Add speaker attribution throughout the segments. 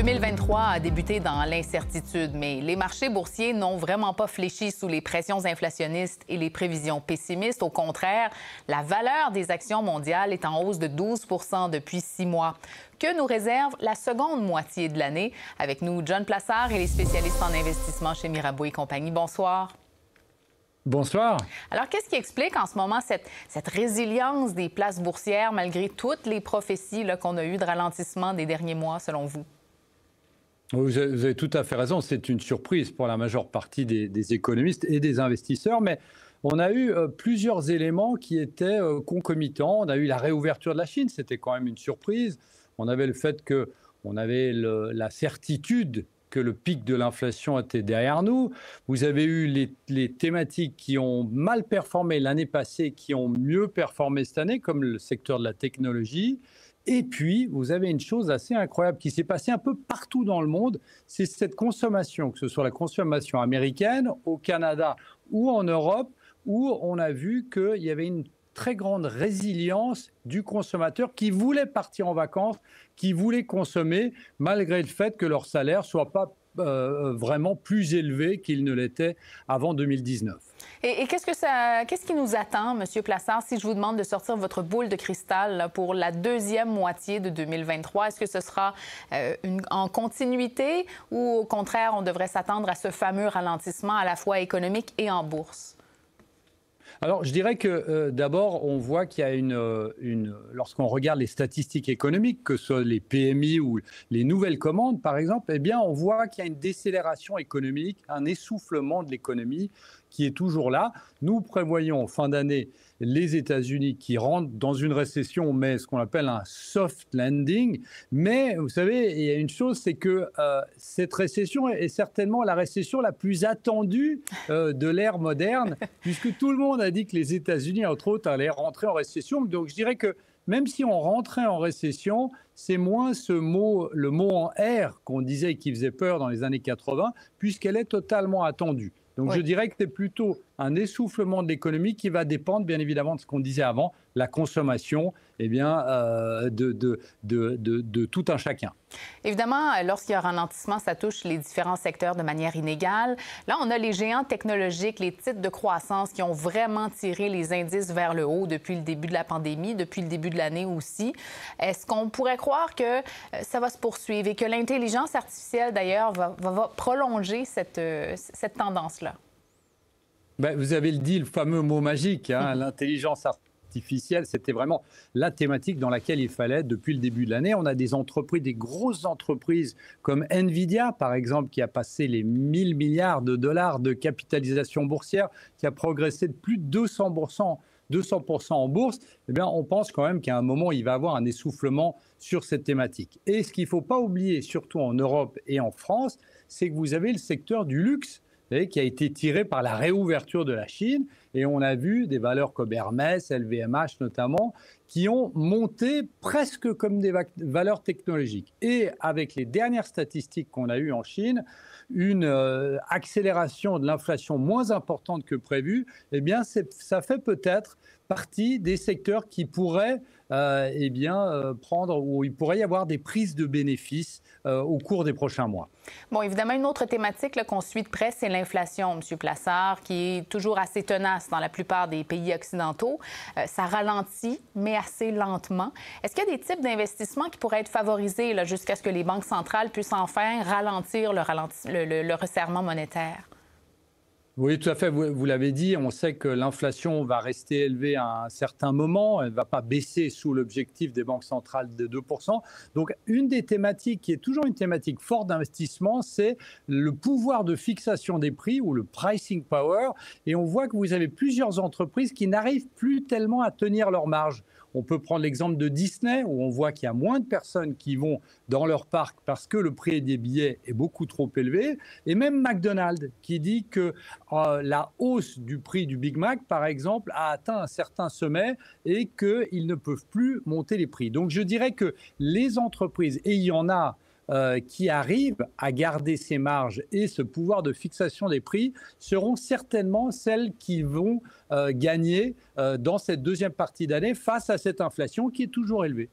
Speaker 1: 2023 a débuté dans l'incertitude, mais les marchés boursiers n'ont vraiment pas fléchi sous les pressions inflationnistes et les prévisions pessimistes. Au contraire, la valeur des actions mondiales est en hausse de 12 depuis 6 mois. Que nous réserve la seconde moitié de l'année? Avec nous, John Plassard et les spécialistes en investissement chez Mirabeau et compagnie. Bonsoir.
Speaker 2: Bonsoir.
Speaker 1: Alors, qu'est-ce qui explique en ce moment cette résilience des places boursières malgré toutes les prophéties qu'on a eues de ralentissement des derniers mois, selon vous?
Speaker 2: Vous avez tout à fait raison. C'est une surprise pour la majeure partie des économistes et des investisseurs, mais on a eu plusieurs éléments qui étaient concomitants. On a eu la réouverture de la Chine, c'était quand même une surprise. On avait le fait qu'on avait la certitude que le pic de l'inflation était derrière nous. Vous avez eu les thématiques qui ont mal performé l'année passée, qui ont mieux performé cette année, comme le secteur de la technologie. Et puis, vous avez une chose assez incroyable qui s'est passée un peu partout dans le monde, c'est cette consommation, que ce soit la consommation américaine, au Canada ou en Europe, où on a vu qu'il y avait une très grande résilience du consommateur qui voulait partir en vacances, qui voulait consommer, malgré le fait que leur salaire ne soit pas vraiment plus élevé qu'il ne l'était avant 2019.
Speaker 1: Et qu'est-ce qui nous attend, M. Plassard, si je vous demande de sortir votre boule de cristal là, pour la deuxième moitié de 2023? Est-ce que ce sera en continuité ou au contraire, on devrait s'attendre à ce fameux ralentissement à la fois économique et en bourse?
Speaker 2: Alors, je dirais que d'abord, on voit qu'il y a lorsqu'on regarde les statistiques économiques, que ce soit les PMI ou les nouvelles commandes, par exemple, eh bien, on voit qu'il y a une décélération économique, un essoufflement de l'économie qui est toujours là. Nous prévoyons en fin d'année les États-Unis qui rentrent dans une récession, mais ce qu'on appelle un soft landing. Mais vous savez, il y a une chose, c'est que cette récession est certainement la récession la plus attendue de l'ère moderne, puisque tout le monde a dit que les États-Unis, entre autres, allaient rentrer en récession. Donc je dirais que même si on rentrait en récession, c'est moins le mot en R qu'on disait qui faisait peur dans les années 80, puisqu'elle est totalement attendue. Donc je dirais que c'est plutôt un essoufflement de l'économie qui va dépendre bien évidemment de ce qu'on disait avant, la consommation de tout un chacun.
Speaker 1: Évidemment, lorsqu'il y a un ralentissement, ça touche les différents secteurs de manière inégale. Là, on a les géants technologiques, les titres de croissance qui ont vraiment tiré les indices vers le haut depuis le début de la pandémie, depuis le début de l'année aussi. Est-ce qu'on pourrait croire que ça va se poursuivre et que l'intelligence artificielle, d'ailleurs, va prolonger cette tendance-là?
Speaker 2: Ben, vous avez dit le fameux mot magique, hein, l'intelligence artificielle, c'était vraiment la thématique dans laquelle il fallait depuis le début de l'année. On a des entreprises, des grosses entreprises comme Nvidia, par exemple, qui a passé les 1000 milliards de dollars de capitalisation boursière, qui a progressé de plus de 200% en bourse. Eh bien, on pense quand même qu'à un moment, il va y avoir un essoufflement sur cette thématique. Et ce qu'il ne faut pas oublier, surtout en Europe et en France, c'est que vous avez le secteur du luxe, qui a été tiré par la réouverture de la Chine. Et on a vu des valeurs comme Hermès, LVMH notamment, qui ont monté presque comme des valeurs technologiques. Et avec les dernières statistiques qu'on a eues en Chine, une accélération de l'inflation moins importante que prévu, eh bien, ça fait peut-être partie des secteurs qui pourraient prendre, où il pourrait y avoir des prises de bénéfices au cours des prochains mois.
Speaker 1: Bon, évidemment, une autre thématique qu'on suit de près, c'est l'inflation, M. Plassard, qui est toujours assez tenace dans la plupart des pays occidentaux. Ça ralentit, mais assez lentement. Est-ce qu'il y a des types d'investissements qui pourraient être favorisés là, jusqu'à ce que les banques centrales puissent enfin ralentir le resserrement monétaire?
Speaker 2: Oui, tout à fait. Vous l'avez dit, on sait que l'inflation va rester élevée à un certain moment. Elle ne va pas baisser sous l'objectif des banques centrales de 2%. Donc, une des thématiques qui est toujours une thématique forte d'investissement, c'est le pouvoir de fixation des prix ou le pricing power. Et on voit que vous avez plusieurs entreprises qui n'arrivent plus tellement à tenir leurs marges. On peut prendre l'exemple de Disney, où on voit qu'il y a moins de personnes qui vont dans leur parc parce que le prix des billets est beaucoup trop élevé. Et même McDonald's, qui dit que la hausse du prix du Big Mac, par exemple, a atteint un certain sommet et qu'ils ne peuvent plus monter les prix. Donc je dirais que les entreprises, et il y en a qui arrivent à garder ces marges et ce pouvoir de fixation des prix seront certainement celles qui vont gagner dans cette deuxième partie d'année face à cette inflation qui est toujours élevée.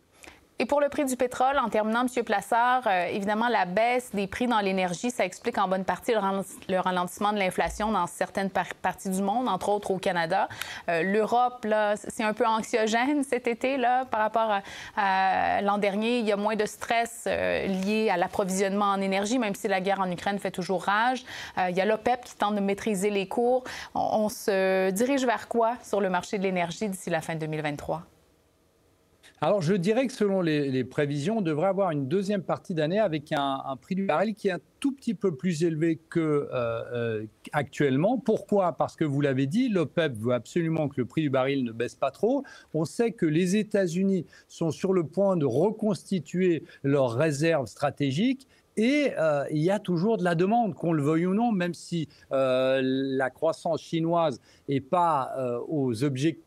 Speaker 1: Et pour le prix du pétrole, en terminant, M. Plassard, évidemment, la baisse des prix dans l'énergie, ça explique en bonne partie le ralentissement de l'inflation dans certaines parties du monde, entre autres au Canada. L'Europe, là, c'est un peu anxiogène cet été, là, par rapport à l'an dernier. Il y a moins de stress lié à l'approvisionnement en énergie, même si la guerre en Ukraine fait toujours rage. Il y a l'OPEP qui tente de maîtriser les cours. On se dirige vers quoi sur le marché de l'énergie d'ici la fin de 2023?
Speaker 2: Alors, je dirais que selon les prévisions, on devrait avoir une deuxième partie d'année avec un prix du baril qui est un tout petit peu plus élevé qu'actuellement. Pourquoi? Parce que vous l'avez dit, l'OPEP veut absolument que le prix du baril ne baisse pas trop. On sait que les États-Unis sont sur le point de reconstituer leurs réserves stratégiques. Et il y a toujours de la demande, qu'on le veuille ou non, même si la croissance chinoise n'est pas aux objectifs.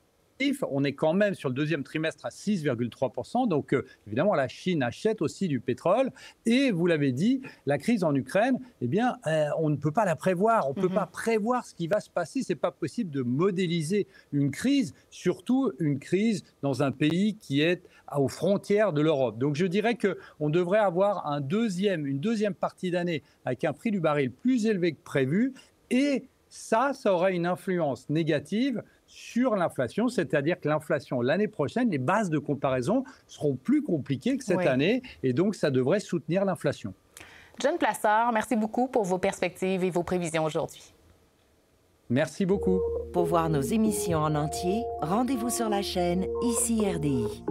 Speaker 2: On est quand même sur le deuxième trimestre à 6,3%. Donc, évidemment, la Chine achète aussi du pétrole. Et vous l'avez dit, la crise en Ukraine, eh bien, on ne peut pas la prévoir. On ne peut pas prévoir ce qui va se passer. Ce n'est pas possible de modéliser une crise, surtout une crise dans un pays qui est aux frontières de l'Europe. Donc, je dirais qu'on devrait avoir une deuxième partie d'année avec un prix du baril plus élevé que prévu. Et ça aurait une influence négative sur l'inflation, c'est-à-dire que l'inflation l'année prochaine, les bases de comparaison seront plus compliquées que cette année et donc ça devrait soutenir l'inflation.
Speaker 1: John Plassard, merci beaucoup pour vos perspectives et vos prévisions aujourd'hui.
Speaker 2: Merci beaucoup.
Speaker 3: Pour voir nos émissions en entier, rendez-vous sur la chaîne ICI RDI.